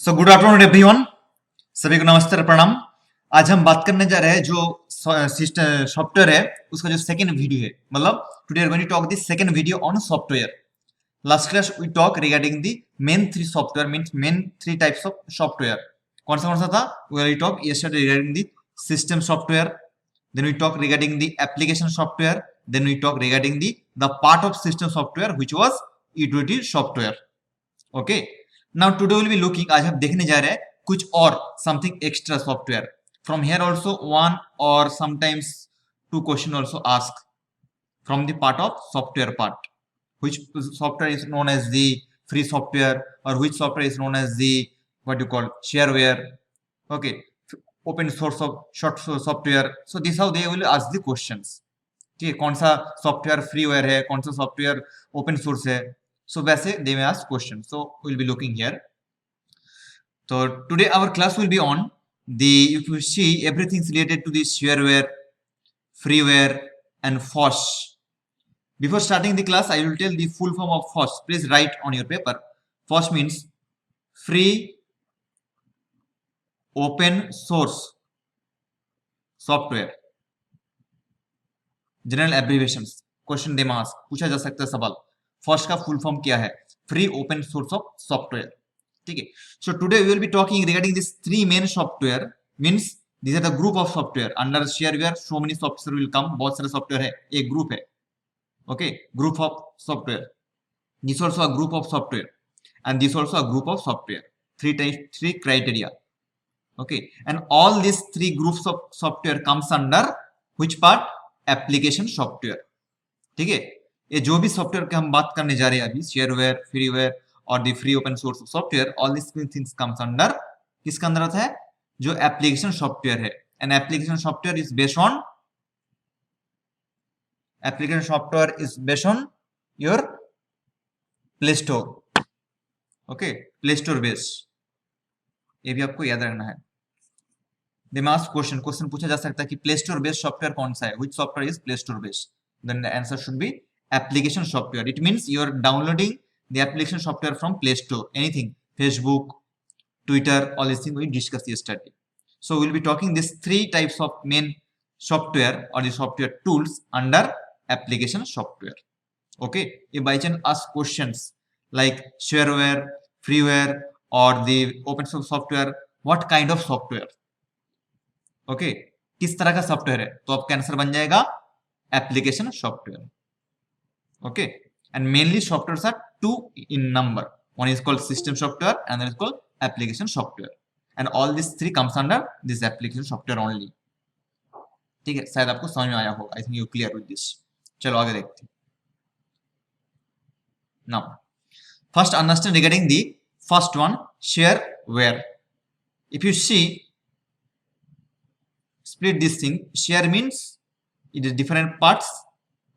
So good afternoon everyone, सभी को नमस्ते और प्रणाम। आज हम बात करने जा रहे हैं जो सॉफ्टवेयर है उसका जो सेकंड वीडियो है, मतलब today are going to talk the second video on software. Last class we talk regarding the main three software, means main three types of software. कौन सा था? We talk yesterday regarding the system software, then we talk regarding the application software, then we talk regarding the part of system software which was utility software. Okay, now today will be looking, आज हम देखने जा रहे हैं कुछ और something extra software. From here also one और sometimes two question also ask from the part of software part, which software is known as the free software or which software is known as the what you call shareware. Okay, open source of short software. So this how they will ask the questions. ठीक है, कौन सा software freeware है, कौन सा software open source है, so वैसे they may ask question. So will be looking here. तो today our class will be on the, if you see everything related to the shareware, freeware and FOSS. Before starting the class, I will tell the full form of FOSS. Please write on your paper. FOSS means free open source software. General abbreviations, question दे मास पूछा जा सकता है सवाल। First का full form क्या है? Free open source of software. ठीक है, so today we will be talking regarding this three main software, means this are the group of software under shareware. So many software will come, बहुत सारे software है, एक group है। Okay, group of software, this also a group of software and this also a group of software. Three criteria. Okay, and all these three groups of software comes under which part? Application software. ठीक है, ये जो भी software के हम बात करने जा रहे हैं अभी, शेयरवेयर, फ्रीवेयर और the free open source software, all this things comes under, किसका अंदर आता है? जो एप्लीकेशन सॉफ्टवेयर है। And application software is based on, application software is based on your play store. Okay, play store based, ये भी आपको याद रखना है। दे मास क्वेश्चन पूछा जा सकता है कि प्ले स्टोर बेस्ड सॉफ्टवेयर कौन सा है? Which software is play store based? Then the answer should be application software. It means you are downloading the application software from play store, anything, Facebook, Twitter, all this thing we discuss yesterday. So we'll be talking these three types of main software or the software tools under application software. Okay, if by chance ask questions like shareware, freeware or the open source software, what kind of software? Okay, किस तरह का software है, तो आपका answer बन जाएगा application software. Okay, and mainly softwares are two in number, one is called system software, another is called application software, and all this three comes under this application software only. ठीक है, शायद आपको समझ में आया होगा। I think you clear with this. चलो आगे देखते हैं। Now first understand regarding the first one, shareware. If you see split this thing, share means it is different parts,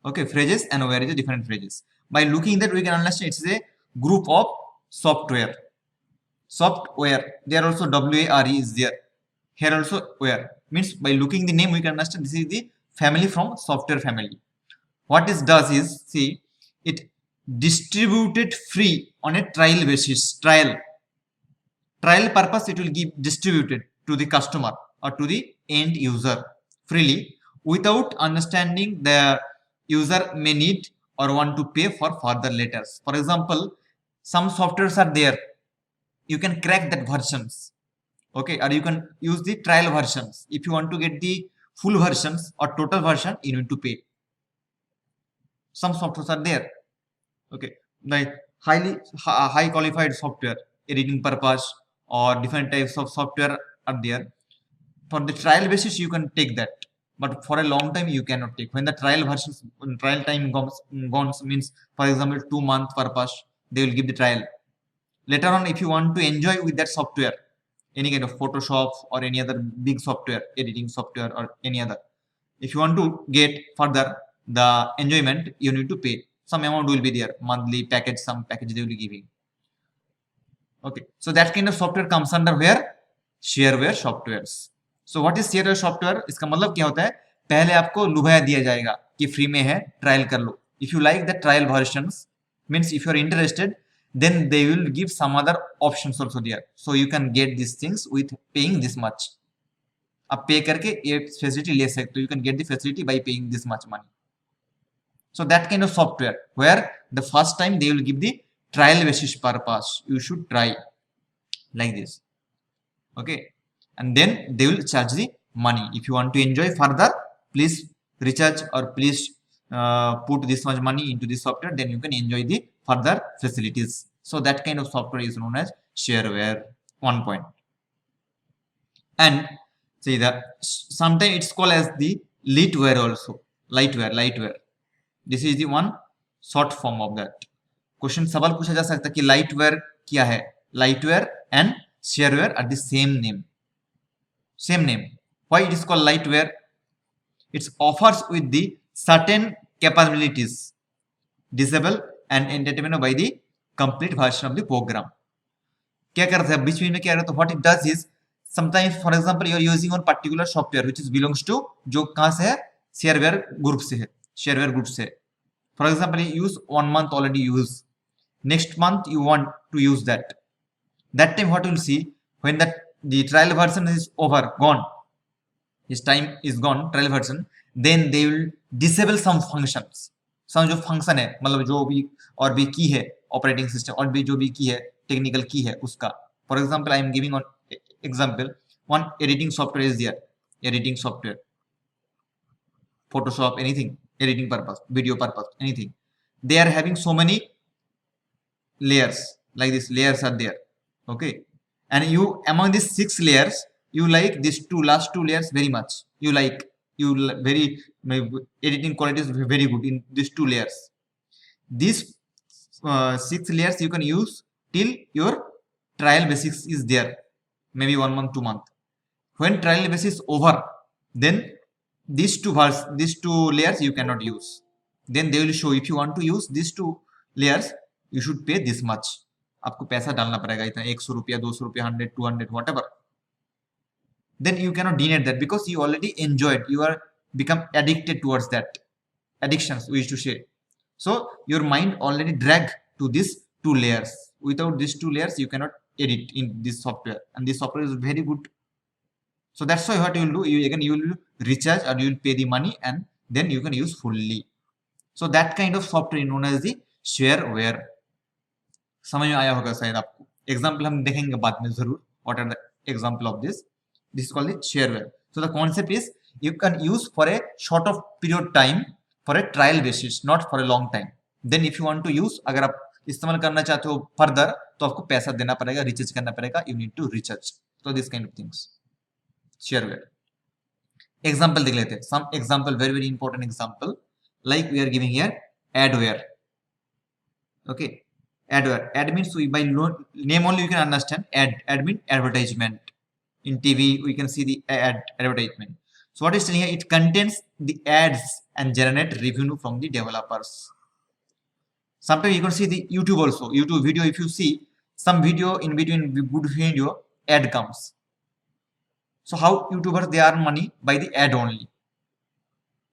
okay, phrases, and where is a different phrases. By looking that we can understand it's a group of software. There also ware is there, here also where, means by looking the name we can understand this is the family from software family. What it does is, see, it distributed free on a trial basis. Trial purpose, it will give distributed to the customer or to the end user freely without understanding the user may need or want to pay for further later. For example, some softwares are there, you can crack that versions, okay, or you can use the trial versions. If you want to get the full versions or total version, you need to pay. Some softwares are there, okay, like high qualified software, editing purpose or different types of software are there. For the trial basis you can take that, but for a long time you cannot take. When the trial versions, when trial time goes, means for example 2 month purpose, they will give the trial. Later on, if you want to enjoy with that software, any kind of Photoshop or any other big software, editing software or any other, if you want to get further the enjoyment, you need to pay some amount, will be there, monthly package, some package they will be giving. Okay, so that kind of software comes under where? Shareware softwares. So what is shareware software? इसका मतलब क्या होता है? पहले आपको लुभाया दिया जाएगा कि फ्री में है, ट्रायल कर लो। If you like the trial versions, means if you are interested then they will give some other options also there, so you can get these things with paying this much. आप पे करके ये facility ले सकते हो, you can get the facility by paying this much money. So that kind of software where the first time they will give the trial basis purpose, you should try like this, okay, and then they will charge the money. If you want to enjoy further, please recharge or please put this much money into this software, then you can enjoy the further facilities. So that kind of software is known as shareware. One point. And see that sometimes it's called as the lightware also. Lightware. This is the one short form of that. Question सवाल पूछा जा सकता है कि liteware क्या है. Liteware and shareware are the same name. Why it is called lightware? It offers with the certain capabilities disable and entertainment by the complete version of the program. क्या करता है बीच में क्या करता है? What it does is sometimes, for example, you are using one particular software which is belongs to, जो कहाँ से है, shareware group से. For example, you use 1 month already use. Next month you want to use that. That time what you will see, when the trial version is over, gone, his time is gone, trial version, then they will disable some functions. Some जो function है, मतलब जो भी और भी की है operating system और भी जो भी की है technical की है उसका. For example, I am giving one example. One editing software is there. Editing software, Photoshop, anything, editing purpose, video purpose, anything. They are having so many layers, like this layers are there, okay, and you among these 6 layers you like these last two layers very much. You very editing quality is very good in these 2 layers. These 6 layers you can use till your trial basis is there, maybe 1 month, 2 month. When trial basis over, then these two layers you cannot use. Then they will show, if you want to use these 2 layers you should pay this much. आपको पैसा डालना पड़ेगा इतना, 100 रुपया, 200 रुपया, 100, 200, whatever. Then you cannot deny that because you already enjoyed, you are become addicted towards that. Addictions we used to say. So your mind already drag to these 2 layers. Without these 2 layers you cannot edit in this software, and this software is very good. So that's why what you will do, you will recharge or you will pay the money and then you can use fully. So that kind of software is known as the shareware. समझ में आया होगा शायद आपको. Example हम देखेंगे बाद में जरूर. What are the example of this? This is called the shareware. So the concept is you can use for a short of period time for a trial basis, not for a long time. Then if you want to use, अगर आप इस्तेमाल करना चाहते हो further, तो आपको पैसा देना पड़ेगा, रिचार्ज करना पड़ेगा. You need to recharge. So this kind of things. Shareware. Example देख लेते हैं. Some example, very important example. Like we are giving here adware. Okay. Adware. Ad means by name only you can understand. Ad means advertisement. In TV we can see the advertisement. So what is here? It contains the ads and generate revenue from the developers. Sometimes you can see the YouTube also. YouTube video, if you see some video in between good video, ad comes. So how YouTubers they earn money? By the ad only.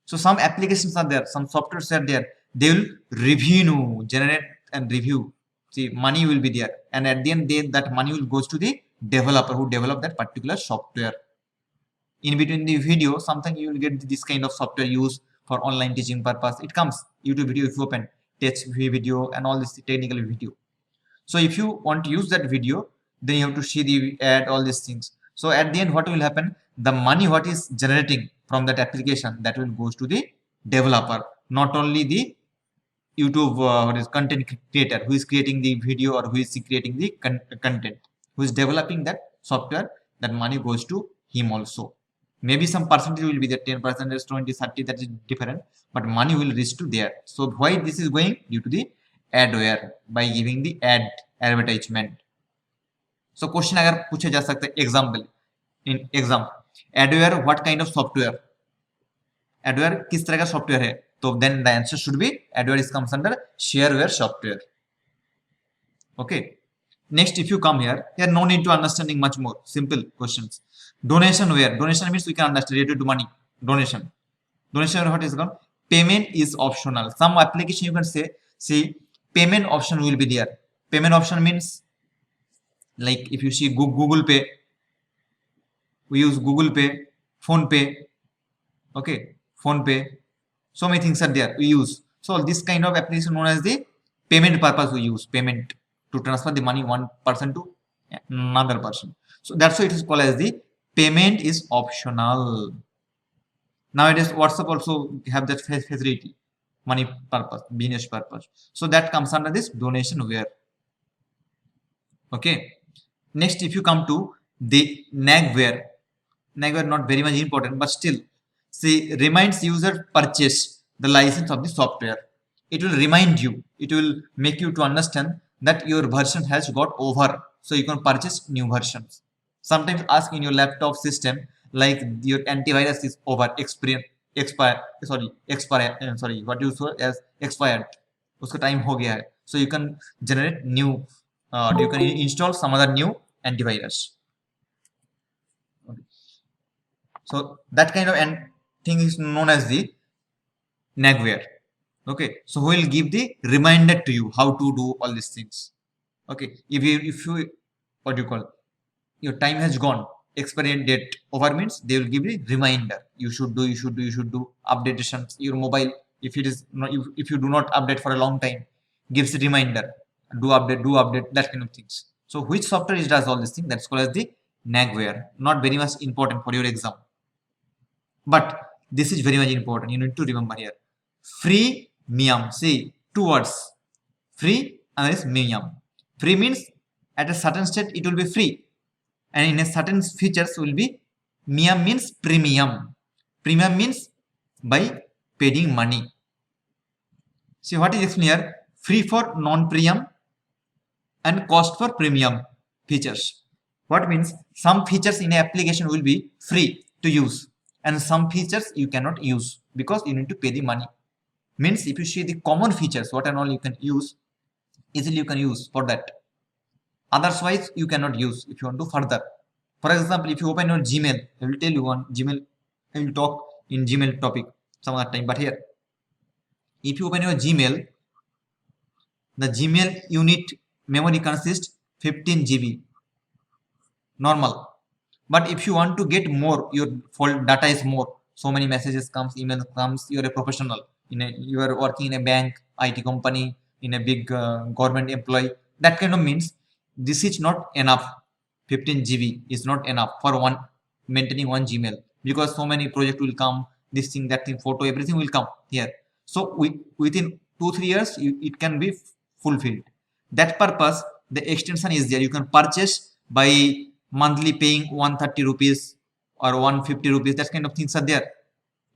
So some applications are there, some softwares are there. They will generate and review. See, money will be there, and at the end, that money will goes to the developer who developed that particular software. In between the video, something you will get this kind of software used for online teaching purpose. It comes YouTube video if you open text video and all this technical video. So if you want to use that video, then you have to see the ad, all these things. So at the end, what will happen? The money what is generating from that application, that will goes to the developer, not only the YouTube what is content creator who is creating the video or who is creating the content, who is developing that software. That money goes to him also. Maybe some percentage will be there, 10%, 20, 30, that is different, but money will reach to there. So why this is going? Due to the adware, by giving the advertisement. So question अगर पूछे जा सकता है example, in exam, adware what kind of software? Adware किस तरह का software है? So then the answer should be adware comes under shareware software. Okay. Next, if you come here no need to understanding much more. Simple questions. Donationware. Donation means we can understand related to money. Donationware, what is called? Payment is optional. Some application you can say, see, payment option will be there. Payment option means, like if you see Google Pay, we use Google Pay, Phone Pay, okay, Phone Pay. So many things are there we use. So this kind of application known as the payment purpose, we use payment to transfer the money one person to another person. So that's why it is called as the payment is optional. Nowadays WhatsApp also have that facility, money purpose, business purpose. So that comes under this donationware. Okay. Next, if you come to the nagware not very much important, but still, see, reminds user purchase the license of the software. It will remind you, it will make you to understand that your version has got over, so you can purchase new versions. Sometimes ask in your laptop system, like your antivirus is over, what you saw as expired, uska time ho gaya hai. So you can generate new, you can install some other new antivirus. Okay. So that kind of thing is known as the nagware. Okay, so we will give the reminder to you how to do all these things. Okay, if you what do you call, your time has gone, expiry date over means they will give a reminder. You should do updations. Your mobile, if it is not, if you do not update for a long time, gives a reminder. Do update, that kind of things. So which software is does all these things? That's called as the nagware. Not very much important for your exam, but this is very much important. You need to remember here. Freemium. See, two words. Free and there is mium. Free means at a certain state it will be free, and in a certain features will be mium means premium. Premium means by paying money. See what is explained here? Free for non-premium and cost for premium features. What means some features in an application will be free to use, and some features you cannot use because you need to pay the money. Means if you see the common features, what and all you can use, easily you can use for that. Otherwise you cannot use if you want to further. For example, if you open your Gmail, I will tell you on Gmail, I will talk in Gmail topic some other time, but here, if you open your Gmail, the Gmail unit memory consists 15 GB normal. But if you want to get more, your data is more, so many messages comes, email comes, you are a professional, you are working in a bank, IT company, in a big government employee, that kind of means this is not enough. 15 GB is not enough for maintaining one Gmail, because so many project will come, this thing, that thing, photo, everything will come here. So within 2-3 years it can be fulfilled. That purpose the extension is there. You can purchase by monthly paying 130 rupees or 150 rupees, that kind of things are there.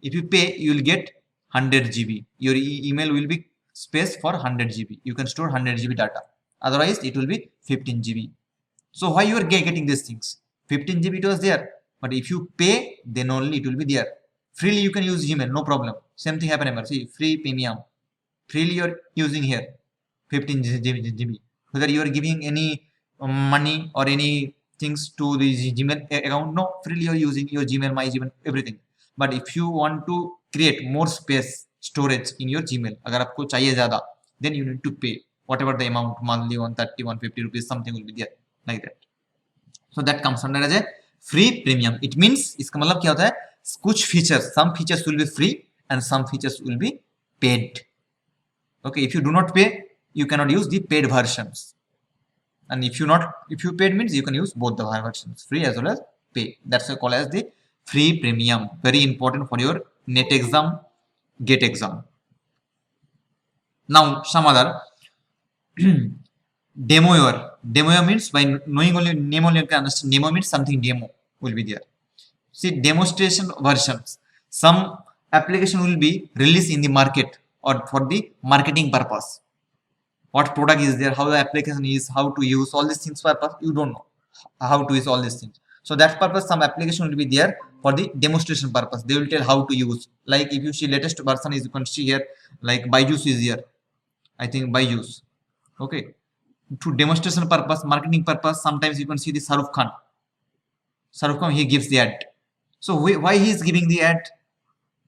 If you pay, you will get 100 GB. Your email will be space for 100 GB. You can store 100 GB data. Otherwise it will be 15 GB. So why you are getting these things? 15 GB it was there, but if you pay, then only it will be there. Freely you can use Gmail, no problem. Same thing happen here. See, free premium. Freely you are using here 15 GB. Whether you are giving any money or any things to the Gmail account, no, freely you are using your Gmail, my Gmail, everything. But if you want to create more space, storage in your Gmail, अगर आपको चाहिए ज़्यादा, then you need to pay whatever the amount, monthly 130, 150 rupees, something will be there like that. So that comes under as a free premium. It means इसका मतलब क्या होता है? कुछ features, some features will be free and some features will be paid. Okay, if you do not pay, you cannot use the paid versions. And if you paid means you can use both the versions, free as well as pay. That's called as the free premium. Very important for your NET exam, GATE exam. Now some other demoer. Demoer means by knowing only name only you can understand. Demo means something demo will be there. See, demonstration versions. Some application will be released in the market or for the marketing purpose. What product is there, how the application is, how to use all these things purpose, you don't know how to use all these things. So that purpose some application will be there for the demonstration purpose. They will tell how to use. Like if you see latest version is, you can see here like Byju's is here. I think Byju's. Okay. To demonstration purpose, marketing purpose, sometimes you can see the Shahrukh Khan. Shahrukh Khan, he gives the ad. So why he is giving the ad?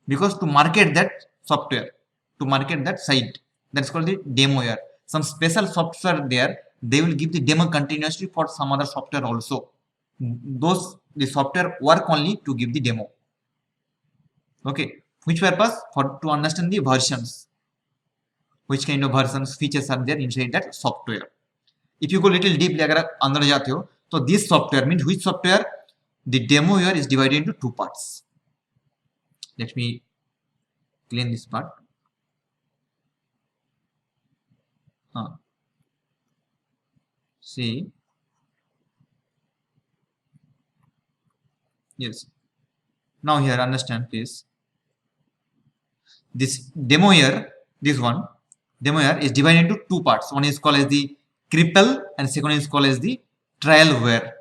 Because to market that software, to market that site. That's called the demoer. Some special software there they will give the demo continuously for some other software also. The software work only to give the demo. Okay, which purpose? For to understand the versions, which kind of versions features are there inside that software. If you go little deeply अगर आप अंदर जाते हो तो this software means which software? The demo here is divided into two parts. Let me clean this part. See, yes. Now here understand please. This demo here, this one demo here is divided into two parts. One is called as the cripple and second is called as the trialware.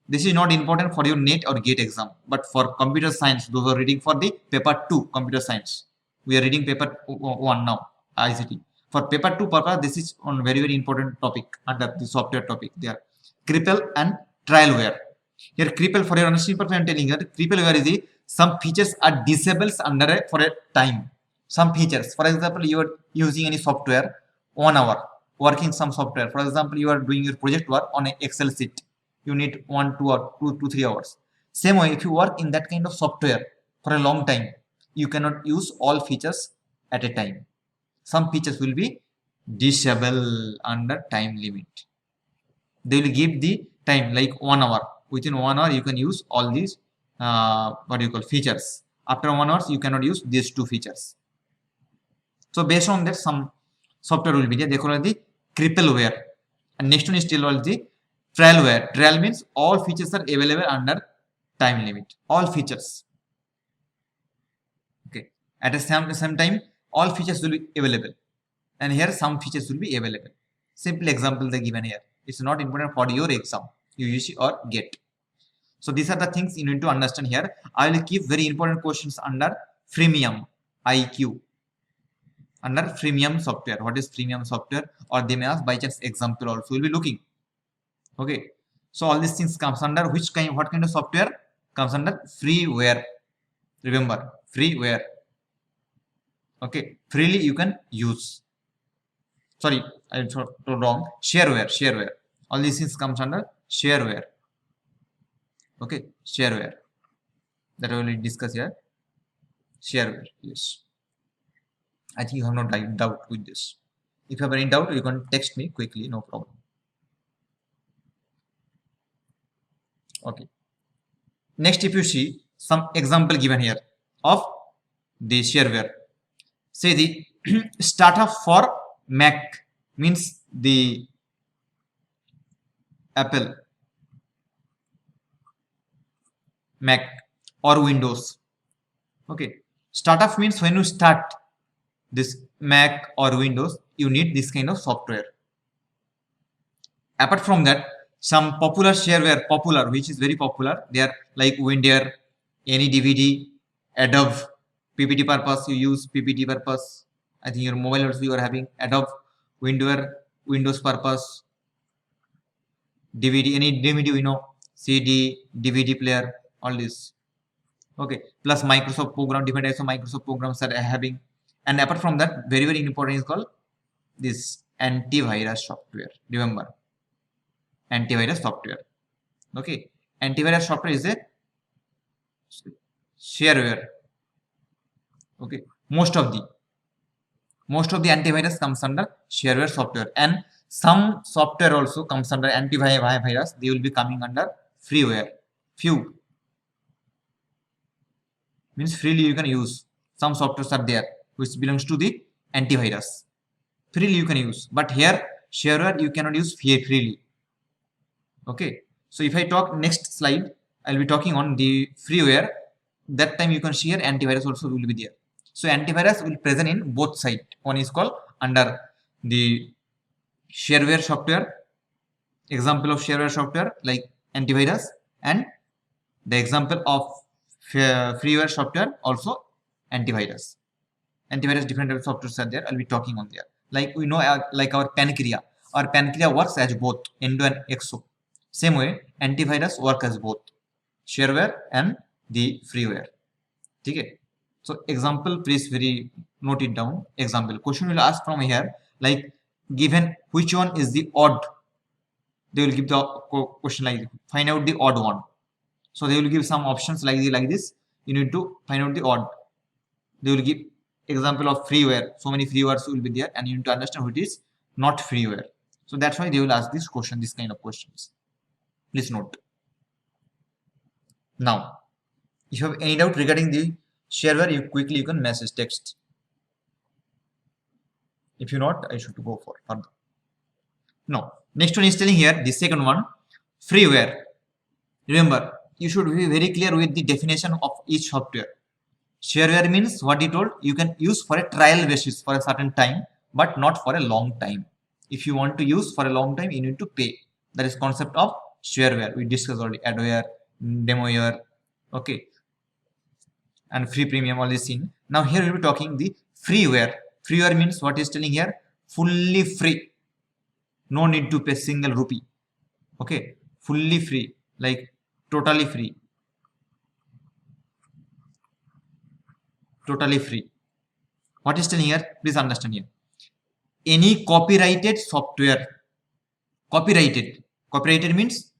This is not important for your NET or GATE exam, but for computer science, those are reading for the paper 2 computer science. We are reading paper 1 now, ICT. For paper 2 purpose, this is on very important topic under the software topic. There, cripple and trialware. Here, cripple for your understanding purpose, I am telling you, crippleware is the some features are disabled under for a time. Some features, for example, you are using any software 1 hour, working some software. For example, you are doing your project work on an Excel sheet. You need 1, 2 or 2 to 3 hours. Same way, if you work in that kind of software for a long time, you cannot use all features at a time. Some features will be disabled under time limit. They will give the time like 1 hour. Within 1 hour, you can use all these features. After 1 hour, you cannot use these two features. So based on that, some software will be there. They call it the crippleware. And next one is still the trialware. Trial means all features are available under time limit. All features. Okay. At the same time, all features will be available. And here some features will be available. Simple example they given here. It's not important for your exam, UGC or GATE. So these are the things you need to understand here. I will keep very important questions under freemium IQ. Under freemium software. What is freemium software? Or they may ask by chance example also. We'll be looking. Okay. So all these things comes under what kind of software? Comes under freeware. Remember, freeware. Okay. Freely you can use. Sorry, I told wrong. Shareware. All these things comes under shareware. Okay, shareware. That I will discuss here. Shareware. Yes. I think you have no doubt with this. If you have any doubt, you can text me quickly, no problem. Okay. Next, if you see some example given here of the shareware. Say the startup for Mac means the Apple, Mac or Windows. Okay. Startup means when you start this Mac or Windows, you need this kind of software. Apart from that, some popular shareware, which is very popular, they are like WinRAR, AnyDVD, Adobe, PPT purpose, you use PPT purpose. I think your mobile also you are having Adobe, WinRAR, Windows purpose, DVD, any DVD, CD, DVD player, all this. Okay, plus Microsoft program, different types of Microsoft programs are having. And apart from that, very important is called this antivirus software. Remember, antivirus software. Okay, antivirus software is a shareware. Okay, most of the antivirus comes under shareware software, and some software also comes under antivirus. They will be coming under freeware. Few means freely you can use. Some softwares are there which belongs to the antivirus. Freely you can use, but here shareware you cannot use freely. Okay, so if I talk next slide, I'll be talking on the freeware. That time you can see here antivirus also will be there. So antivirus will present in both sides. One is called under the shareware software, example of shareware software like antivirus, and the example of freeware software also antivirus. Antivirus different types of softwares are there. I'll be talking on there. Like we know, like our pancreas. Our pancreas works as both endo and exo. Same way, antivirus work as both shareware and the freeware. Okay. So example, please very note it down. Example question will ask from here like given which one is the odd they will give the question like find out the odd one. So they will give some options like this. You need to find out the odd. They will give example of freeware. So many freewares will be there, and you need to understand what is not freeware. So that's why they will ask this question, this kind of questions. Please note. Now, if you have any doubt regarding the shareware, you can message text. If you not, I should go for further. No. Next one is telling here, the second one, freeware. Remember, you should be very clear with the definition of each software. Shareware means what he told, you can use for a trial basis for a certain time, but not for a long time. If you want to use for a long time, you need to pay. That is concept of shareware. We discussed already, adware, demoware, okay, and free premium, all this in. Now here we will be talking the freeware. Freeware means what is telling here, fully free. No need to pay single rupee. Okay, fully free, like totally free. Totally free. What is telling here? Please understand here. Any copyrighted software. Copyrighted means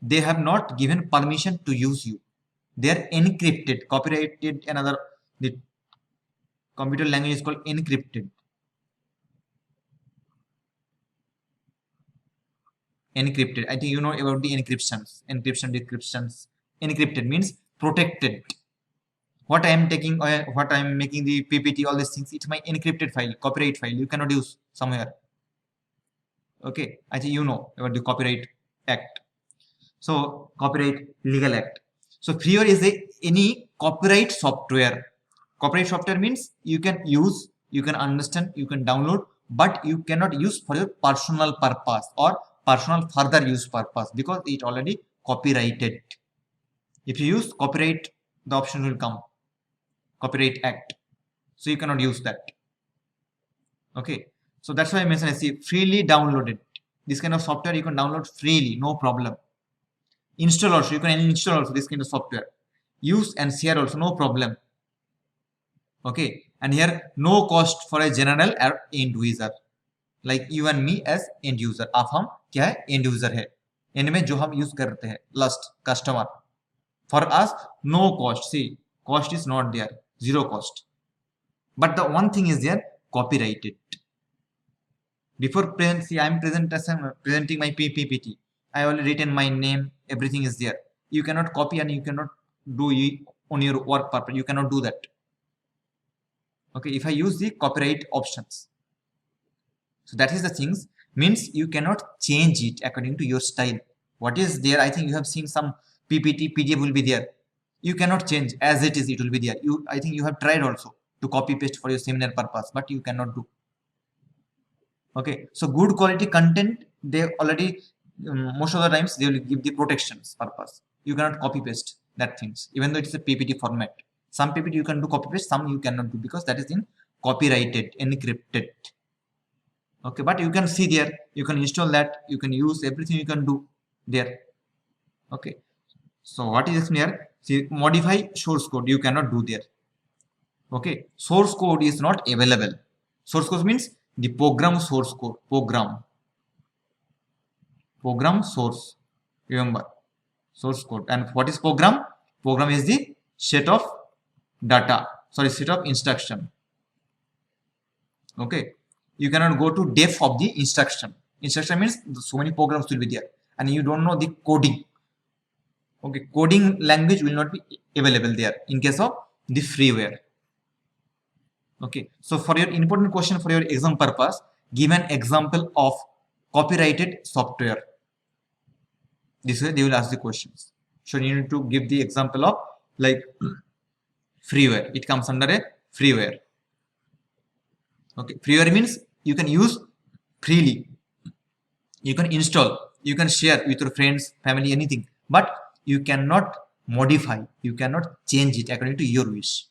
they have not given permission to use you. They are encrypted. Copyrighted, another, the computer language is called encrypted. Encrypted. I think you know about the encryptions. Encryption, decryptions. Encrypted means protected. What I am taking, what I am making the PPT, all these things, it's my encrypted file, copyright file. You cannot use somewhere. Okay, I think you know about the Copyright Act. So Copyright Legal Act. So freeware is any copyright software. Copyright software means you can use, you can understand, you can download, but you cannot use for your personal purpose or personal further use purpose because it already copyrighted. If you use copyright, the option will come. Copyright Act. So you cannot use that. Okay. So that's why I mentioned, I see freely downloaded. This kind of software you can download freely, no problem. Install also, you can install also this kind of software. Use and share also, no problem. Okay. And here, no cost for a general or end user. Like you and me as end user. आप हम क्या है? End user है. end में जो हम use करते हैं, last customer. For us, no cost. See, cost is not there. Zero cost. But the one thing is there, copyrighted. Before see, I am presenting my PPT. I already written my name, everything is there. You cannot copy and you cannot do it on your work purpose. You cannot do that. Okay, if I use the copyright options. So that is the things, means you cannot change it according to your style. What is there, I think you have seen some PPT, PDF will be there. You cannot change as it is, it will be there. I think you have tried also to copy paste for your seminar purpose, but you cannot do. Okay, so good quality content, they already most of the times they will give the protections purpose. You cannot copy paste that things, even though it's a PPT format. Some PPT you can do copy paste, some you cannot do because that is in copyrighted, encrypted. Okay, but you can see there, you can install that, you can use everything you can do there. Okay, so what is here? See, modify source code you cannot do there. Okay, source code is not available. Source code means the program source code. Program source. Remember, source code. And what is program? Program is the set of data. Sorry, set of instruction. Okay, you cannot go to depth of the instruction. Instruction means so many programs will be there, and you don't know the coding. Okay, coding language will not be available there in case of the freeware. Okay, so for your important question for your exam purpose, give an example of copyrighted software. This way they will ask the questions. So you need to give the example of like freeware. It comes under a freeware. Okay, freeware means you can use freely. You can install, you can share with your friends, family, anything, but you cannot modify, you cannot change it according to your wish.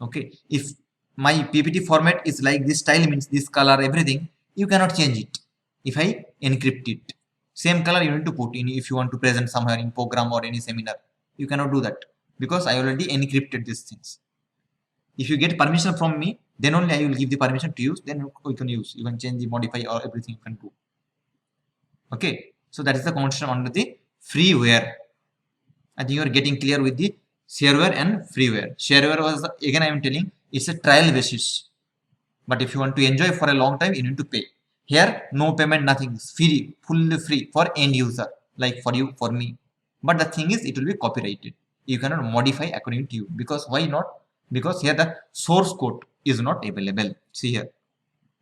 Okay, if my PPT format is like this style, means this color, everything, you cannot change it. If I encrypt it, same color you need to put in if you want to present somewhere in program or any seminar. You cannot do that because I already encrypted these things. If you get permission from me, then only I will give the permission to use, then you can use. You can change the modify or everything you can do. Okay, so that is the concept under the freeware. I think you are getting clear with the shareware and freeware. Shareware was, again I am telling, it's a trial basis, but if you want to enjoy for a long time, you need to pay. Here no payment, nothing, is free, fully free for end user, like for you, for me. But the thing is, it will be copyrighted. You cannot modify according to you. Because why not? Because here the source code is not available. See here,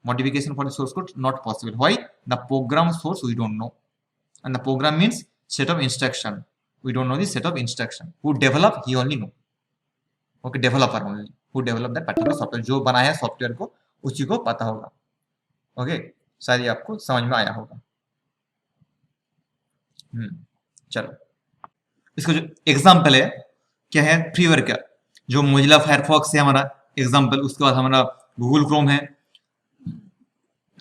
modification for the source code not possible. Why? The program source we don't know, and the program means set of instruction. We don't know the set of instruction. Who develop, he only know. Okay, developer only who develop that particular software, जो बनाया है software को उसी को पता होगा. Okay, शायद ये आपको समझ में आया होगा. चलो, इसका जो एग्जांपल है क्या है, फ्रीवेयर का, जो मोजिला फायरफॉक्स है हमारा एग्जांपल. उसके बाद हमारा गूगल क्रोम है,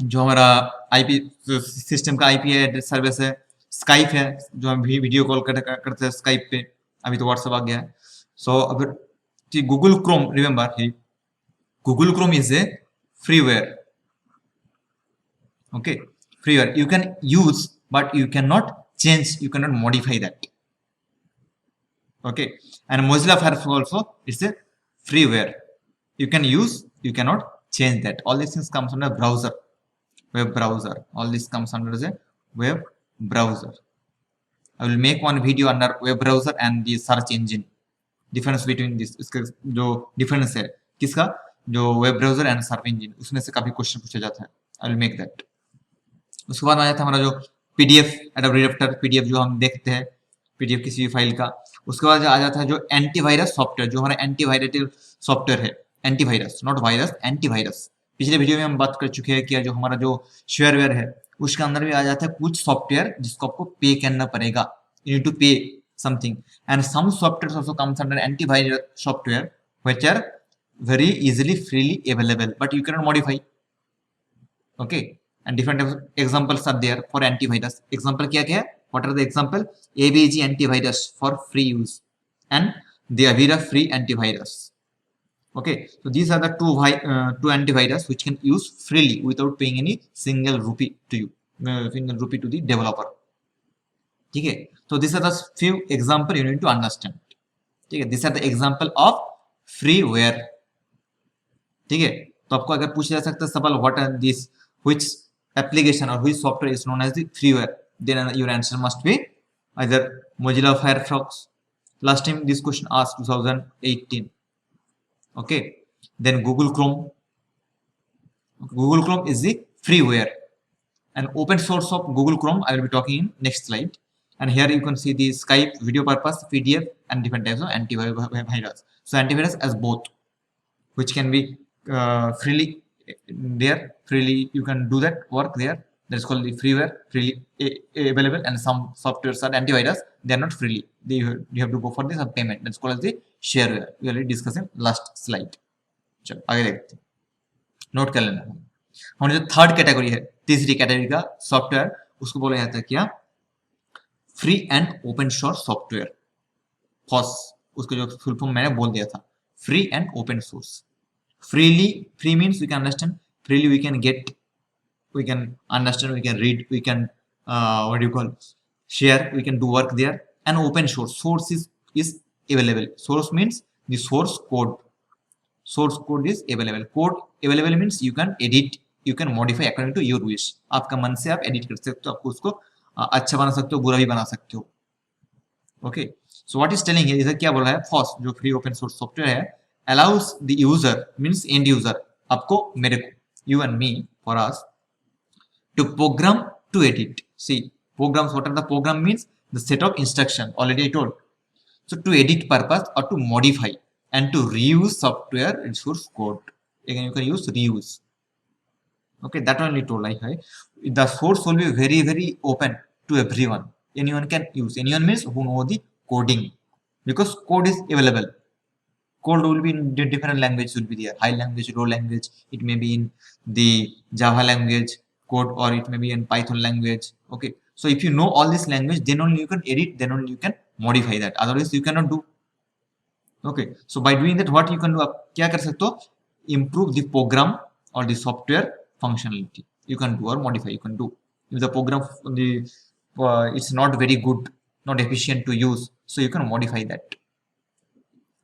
जो हमारा आईपी सिस्टम का आईपी एड्रेस सर्विस है. स्काइप है, जो हम वीडियो कॉल करते हैं स्काइप पे. अभी तो व्हाट्सएप आ गया है. सो अब Google Chrome, remember Google Chrome is a freeware. Okay, freeware you can use, but you cannot change, you cannot modify that. Okay, and Mozilla Firefox also, it's a freeware. You can use, you cannot change that. All these things comes under browser, web browser. All this comes under the web browser. I will make one video under web browser and the search engine. Difference between this, इसका जो difference है किसका, जो web browser and search engine, उसमें से काफी question पूछा जाता है. I will make that. उसके बाद आ जाता है हमारा जो पीडीएफ, एडोब रिडक्टर पीडीएफ जो हम देखते हैं, पीडीएफ किसी भी फाइल का. उसके बाद आ जाता है जो एंटीवायरस सॉफ्टवेयर, जो हमारा एंटीवायरेटिव सॉफ्टवेयर है. Antivirus, not virus, antivirus. पिछले वीडियो में हम बात कर चुके हैं कि जो हमारा जो शेयरवेयर है उसके अंदर भी आ जाता है कुछ सॉफ्टवेयर जिसको आपको पे करना पड़ेगा. You need to pay something, and some software also comes under antivirus software which are very easily freely available, but you cannot modify. Okay, and different examples are there for antivirus. Example क्या क्या है? What are the example? AVG antivirus for free use and the Avira free antivirus. Okay, so these are the two antivirus which can use freely without paying any single rupee to you, single rupee to the developer. ठीक है, so these are the few example you need to understand. ठीक है, these are the example of freeware. ठीक है, तो आपको अगर पूछा जा सकता है सवाल, what are this, which application और which software is known as the freeware, then your answer must be either Mozilla Firefox. Last time this question asked 2018. Okay, then Google Chrome. Google Chrome is the freeware and open source of Google Chrome I will be talking in next slide. And here you can see the Skype, video purpose, PDF, and different types of antivirus. So antivirus as both, which can be freely there, freely you can do that work there. That is called the freeware, freely available. And some softwares are antivirus, they are not freely. You have to go for this payment. That's called as the shareware. We already discussed in last slide. चलो आगे देखते हैं, note कर लेना. हमारी जो third category है, तीसरी कैटेगरी का सॉफ्टवेयर, उसको बोला जाता है क्या, free and open source software. FOSS, उसको जो फुल फॉर्म मैंने बोल दिया था, free and open source. freely, free means we can understand, freely we can get, we can understand, we can read, we can what do you call, share, we can do work there. And open source, source is available. Source means the source code. Source code is available. Code available means you can edit, you can modify according to your wish. आपका मन से आप edit कर सकते हो, आपको उसको अच्छा बना सकते हो, बुरा भी बना सकते हो. Okay, so what is telling है, इधर क्या बोला है, FOSS जो free open source software है, allows the user means end user, आपको, मेरे को, you and me, for us, to program, to edit. See, programs, what are the program means? The set of instruction, already I told. So to edit purpose or to modify and to reuse software and source code. Again, you can use reuse. Okay, that only told, like the source will be very, very open to everyone. Anyone can use. Anyone means who know the coding, because code is available. Code will be in different languages, will be there, high language, low language. It may be in the Java language code, or it may be in Python language. Okay, so if you know all this language, then only you can edit, then only you can modify that. Otherwise you cannot do. Okay, so by doing that, what you can do, आप क्या कर सकते हो, improve the program or the software functionality. You can do or modify, you can do. if the program it's not very good, not efficient to use, so you can modify that.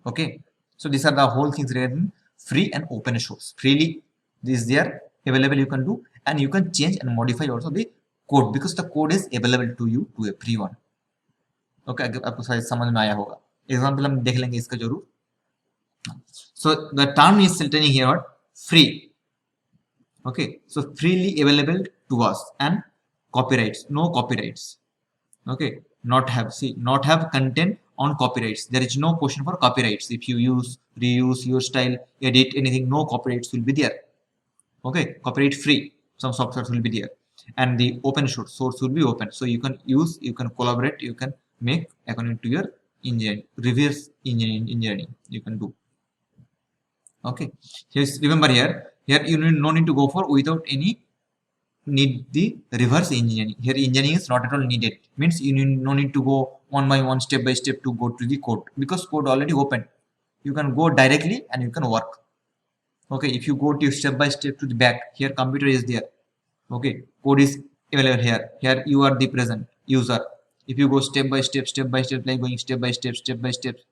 Okay, so these are the whole things regarding free and open source. Freely this is there available, you can do, and you can change and modify also the code, because the code is available to you, to everyone. Okay, आपको शायद समझ में आया होगा. Example हम देख लेंगे इसका जरूर. So the term is telling here what? Free. Okay, so freely available to us, and copyrights, no copyrights. Okay, not have content on copyrights. There is no question for copyrights. If you use, reuse your style, edit anything, no copyrights will be there. Okay, copyright free, some softwares will be there, and the open source will be open, so you can use, you can collaborate, you can make according to your engineering, reverse engineering you can do. Okay, just remember here you no need to go for without any need the reverse engineering. Here engineering is not at all needed, means you no need to go one by one, step by step to go to the code, because code already open. You can go directly and you can work. Okay, if you go to step by step to the back, here computer is there. Okay, code is available here you are the present user. If you go step by step, like going step by step,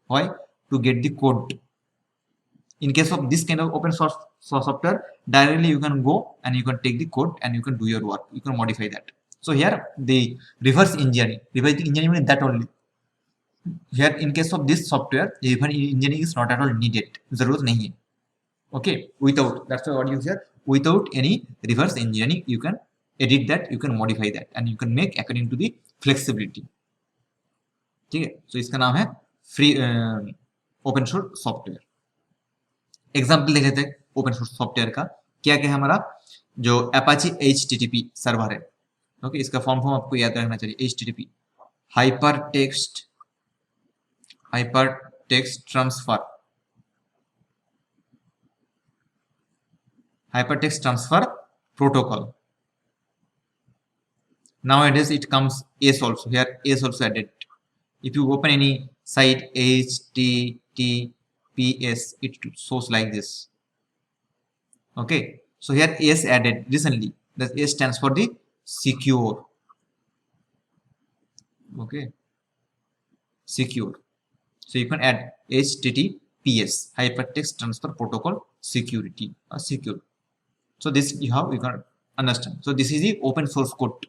why? To get the code. In case of this kind of open source software, directly you can go and you can take the code and you can do your work, you can modify that. So here the reverse engineering means that only. Here in case of this software, reverse engineering is not at all needed, जरूरत नहीं है. Okay, without, that's what you said, without any reverse engineering you can edit that, you can modify that, and you can make according to the flexibility. ठीक है, so इसका नाम है free open source software. Example देख लेते हैं open source software का. क्या क्या है हमारा, जो Apache HTTP सर्वर है. ओके, इसका फॉर्म आपको याद रखना चाहिए. HTTP hypertext transfer protocol. Nowadays it comes S also. Here S also added. If you open any site HTTPS, it shows like this. Okay, so here S added recently. The S stands for the secure. Okay, secure. So you can add HTTPS, hypertext transfer protocol security, or secure. So this you can understand. So this is the open source code.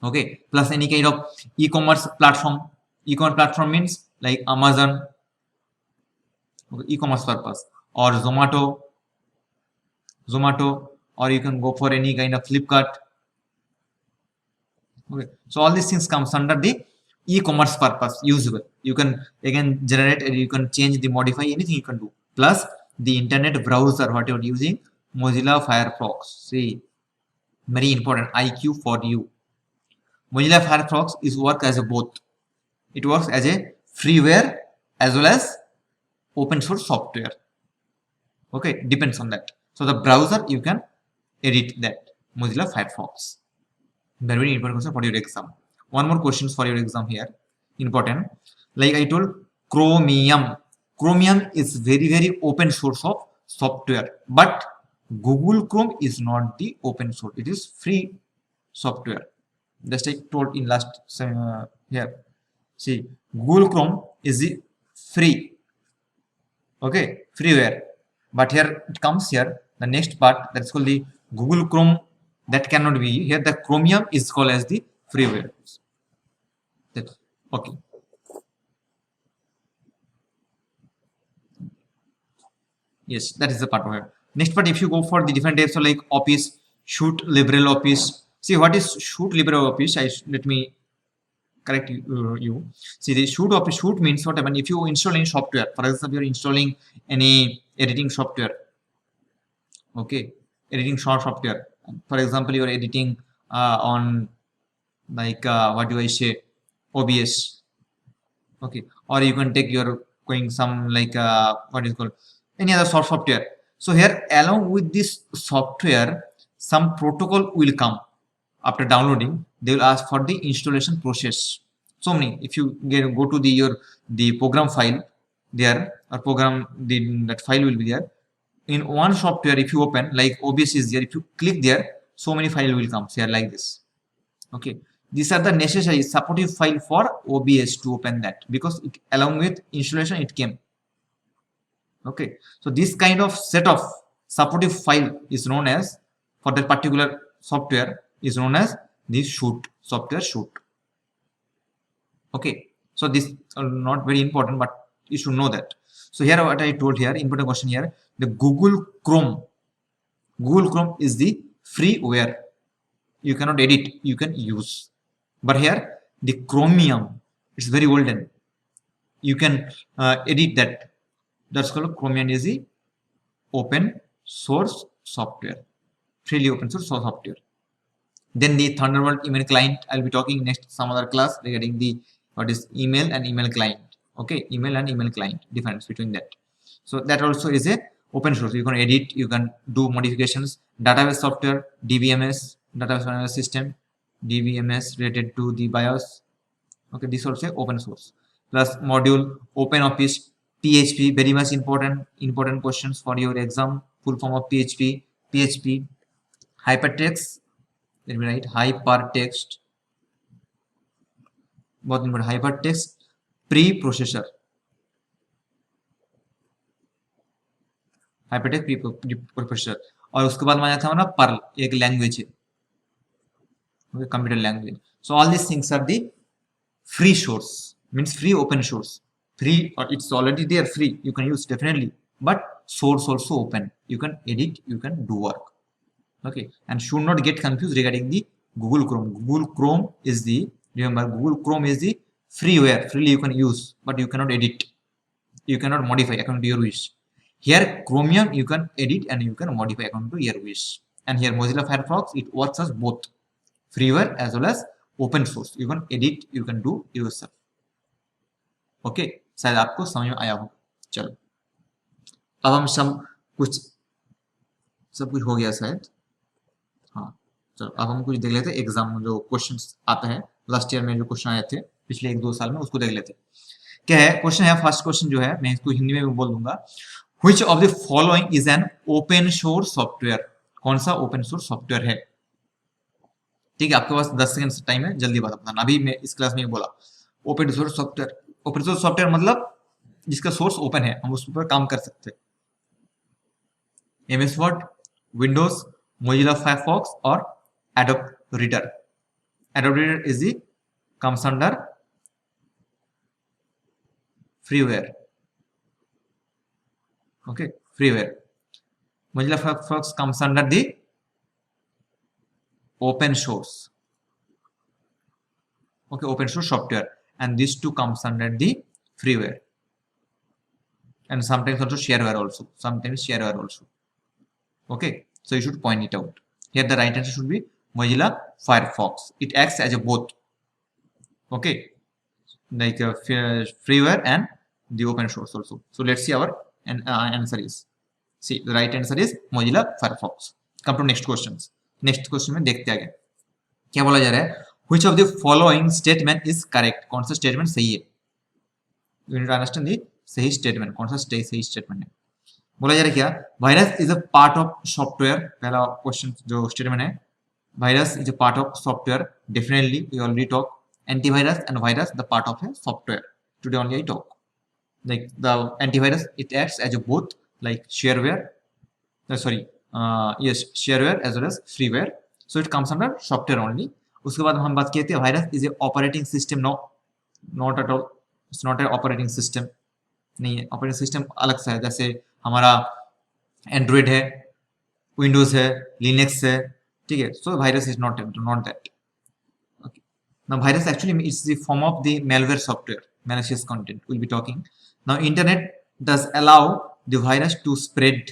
Okay, plus any kind of e-commerce platform. E-commerce platform means like Amazon, okay, e-commerce purpose, or Zomato, or you can go for any kind of Flipkart. Okay, so all these things comes under the e-commerce purpose usable. You can again generate, and you can change, the modify, anything you can do. Plus the internet browser, what you are using, Mozilla Firefox. See, very important, IQ for you. Mozilla Firefox is work as a both. It works as a freeware as well as open source software. Okay, depends on that. So the browser you can edit that, Mozilla Firefox. Very important question for your exam. One more questions for your exam here, important. Like I told, Chromium is very open source of software, but Google Chrome is not the open source, it is free software. Just I told in last here. See, Google Chrome is the free, okay, freeware, but here it comes here the next part, that's called the Google Chrome. That cannot be here. The Chromium is called as the freeware. That's okay. Yes, that is the part of it. Next part, if you go for the different types of like Office, Shoot, LibreOffice. See, what is Shoot, LibreOffice? Let me correct you. See, the Shoot Office. Shoot means what happens if you install any software. For example, you're installing any editing software. Okay, editing short software. For example, you're editing on like what do I say, OBS. Okay, or you can take your going some like what is called any other software. So here, along with this software, some protocol will come after downloading. They will ask for the installation process. So many. If you go to the program file there, or program, that file will be there. In one software, if you open like OBS is there, if you click there, so many files will come here like this. Okay, these are the necessary supportive file for OBS to open that, because it, along with installation it came. Okay, so this kind of set of supportive file is known as, for that particular software, is known as the shoot software shoot. Okay, so this are not very important, but you should know that. So here what I told here, important question here, the Google Chrome is the freeware, you cannot edit, you can use. But here the Chromium, it's very olden, you can edit that. That's called Chromium is the open source software, freely open source software. Then the Thunderbird email client, I'll be talking next some other class regarding the what is email and email client. Okay, email and email client, difference between that. So that also is a open source, you can edit, you can do modifications. Database software, DBMS, database management system, DBMS related to the BIOS. Okay, this also open source. Plus module, open office, PHP, very much important questions for your exam. Full form of PHP hypertext, let me write hypertext, बहुत important, hypertext preprocessor, hypertext preprocessor. और उसके बाद माना था हमारा Perl, एक language है, computer language. So all these things are the free source, means free open source, free, or it's already there free, you can use definitely, but source also open, you can edit, you can do work. Okay, and should not get confused regarding the Google Chrome. Google Chrome is the, remember, Google Chrome is the freeware, freely you can use, but you cannot edit, you cannot modify according to your wish. Here Chromium you can edit and you can modify according to your wish. And here Mozilla Firefox, it works as both freeware as well as open source, you can edit, you can do yourself. Okay, शायद आपको समझ में आया हो. चलो अब हम सब कुछ हो गया शायद. हाँ, चलो अब हम कुछ देख लेते हैं एग्जाम में जो क्वेश्चंस आता है, लास्ट ईयर में जो क्वेश्चन आए थे पिछले 1-2 साल में, उसको देख लेते हैं. क्या है क्वेश्चन है, फर्स्ट क्वेश्चन जो है मैं इसको हिंदी में भी बोल दूंगा. Which of the following is an open source software? कौन सा ओपन सोर्स सॉफ्टवेयर है? ठीक है, आपके पास 10 सेकंड टाइम है, जल्दी बताना. अभी मैं इस क्लास में बोला open source software. Open source software मतलब जिसका सोर्स ओपन है, हम उस पर काम कर सकते हैं. MS Word, Windows, Mozilla Firefox or Adobe Reader. Adobe Reader is the comes under freeware. Okay, freeware. Mozilla Firefox comes under the open source. Okay, open source software, and these two comes under the freeware, and sometimes also shareware also, okay, so you should point it out. Here the right answer should be Mozilla Firefox. It acts as a both, okay, like a freeware and the open source also. So let's see our answer is, see the right answer is Mozilla Firefox. Come to next questions. Next question में देखते आगे क्या बोला जा रहा है. Which of the following statement is correct? कौन सा स्टेटमेंट सही है? You need to understand the सही स्टेटमेंट, कौन सा सही स्टेटमेंट है. बोला जा रहा है क्या, virus is a part of software. पहला क्वेश्चन जो स्टेटमेंट है, virus is a part of software. Definitely we already talk antivirus and virus the part of a software. Today only I talk like the antivirus, it acts as a both like shareware, yes, shareware as well as freeware, so it comes under software only. उसके बाद हम बात कहते हैं virus is a operating system. No, not at all, it's not a operating system. नहीं है, operating system अलग सा है. जैसे हमारा एंड्रॉइड है, विंडोज है, लिनक्स है, ठीक है. सो virus is not that. Okay. Now virus actually is the form of the malware software, malicious content. We'll be talking. Now internet does allow the virus to spread.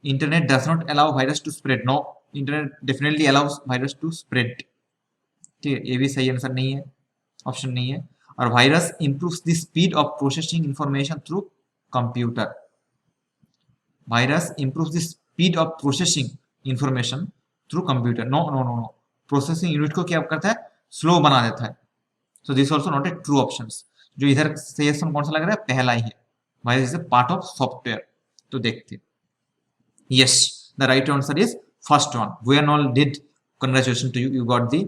Internet does not allow virus to spread. No, internet definitely allows virus to spread. ठीक है, ये भी सही answer नहीं है, option नहीं है. और virus improves the speed of processing information through computer. Virus improves the speed of processing information through computer. No. Processing unit को क्या करता है, स्लो बना देता है. So this also not a true option. जो इधर सही ऑप्शन कौन सा लग रहा है, पहला ही है, virus is a part of software. तो देखते हैं. Yes, the right answer is first one. We are all did, congratulation to you, you got the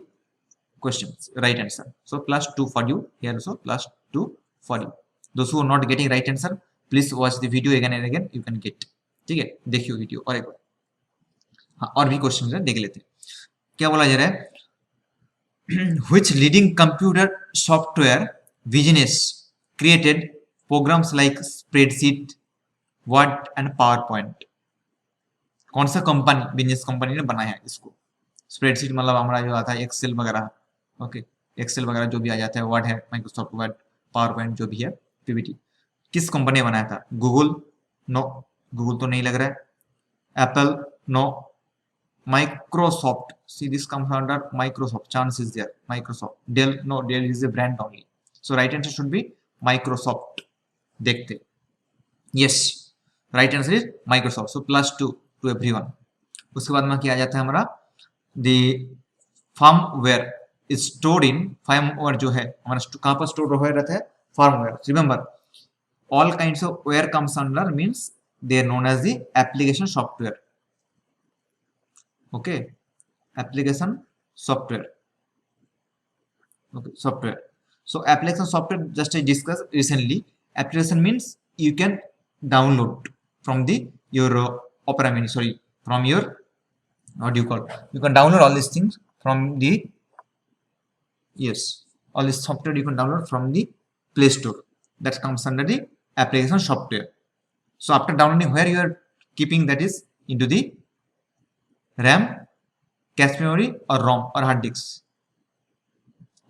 questions, right answer. So +2 for you. Here also +2 for you. Those who are not getting right answer, please watch the video again and again. You can get. ठीक है, देखियो video और एक बार. हाँ, और भी question है, देख लेते हैं. क्या बोला जा रहा है? Which leading computer software business created programs like spreadsheet, Word and PowerPoint? कौन सा कंपनी, बिजनेस कंपनी ने बनाया है इसको? स्प्रेडशीट मतलब हमारा जो आता है एक्सेल वगैरह, ओके, एक्सेल वगैरह जो भी आ जाता है, वर्ड है, माइक्रोसॉफ्ट वर्ड, पावर पॉइंट जो भी है, पीपीटी, किस कंपनी ने बनाया था? गूगल? नो, गूगल तो नहीं लग रहा है. Apple? No. Microsoft, see this comes under Microsoft, chance is there. Microsoft. Dell? No, Dell is a brand only. So right answer should be Microsoft. देखते, yes, right answer is Microsoft. So +2 to everyone. उसके बाद में क्या आ जाता है हमारा? The firmware is stored in, firmware जो है हमारा कहाँ पर स्टोर हो रहता है? firmware. Remember, all kinds of ware comes under means they are known as the application software. Okay, application software. Okay, software. So application software, just I discussed recently. Application means you can download from the your Opera Mini. Sorry, from your, what do you call? You can download all these things from the, yes, all this software you can download from the Play Store. That comes under the application software. So after downloading, where you are keeping that is into the RAM, cache memory, or ROM or hard disks.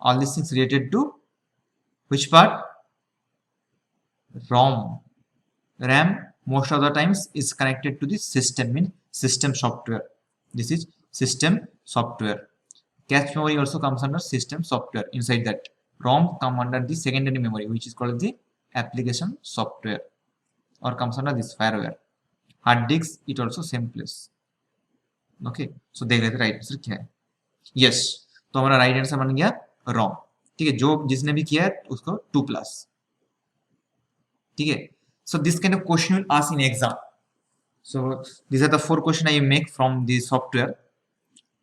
All these things related to which part? ROM. RAM most of the times is connected to the system, means system software. This is system software. Cache memory also comes under system software. Inside that, ROM come under the secondary memory, which is called the application software, or comes under this firmware. Hard disk, it also same place. Okay, so देख लेते right answer क्या है. Yes, तो हमारा right answer बन गया ROM. ठीक है, जो जिसने भी किया है उसको 2+. ठीक है, so this kind of question will ask in exam. So these are the 4 questions I make from the software.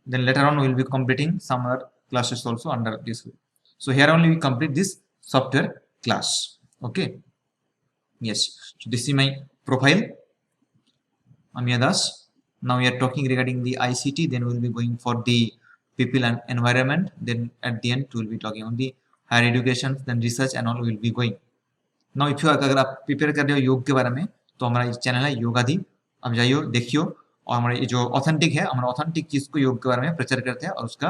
Then later on we will be completing some other classes also under this way. So here only we complete this software class. Okay, yes, so this is my profile. Amiya Das. Now we are talking regarding the ICT, then we will be going for the people and environment, then at the end we will be talking on the higher education, then research and all we will be going. Now if you are, अगर आप prepare कर रहे हो योग के बारे में, तो हमारा चैनल है योगाधि, आप जाइयो देखियो, और हमारे ये जो ऑथेंटिक है, हमारा ऑथेंटिक चीज को योग के बारे में प्रचार करते हैं और उसका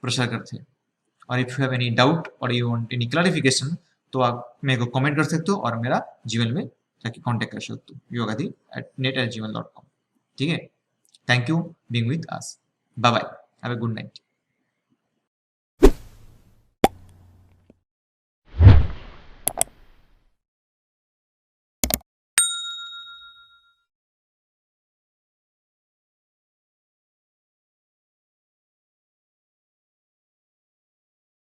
प्रसार करते हैं. और if you have any doubt और यू वांट एनी क्लैरिफिकेशन, तो आप मेरे को कमेंट कर सकते हो और मेरा जीमेल में जाके कांटेक्ट कर सकते हो, yogadhi@net@gmail.com. ठीक है, thank you being with us. Bye bye, have a good night.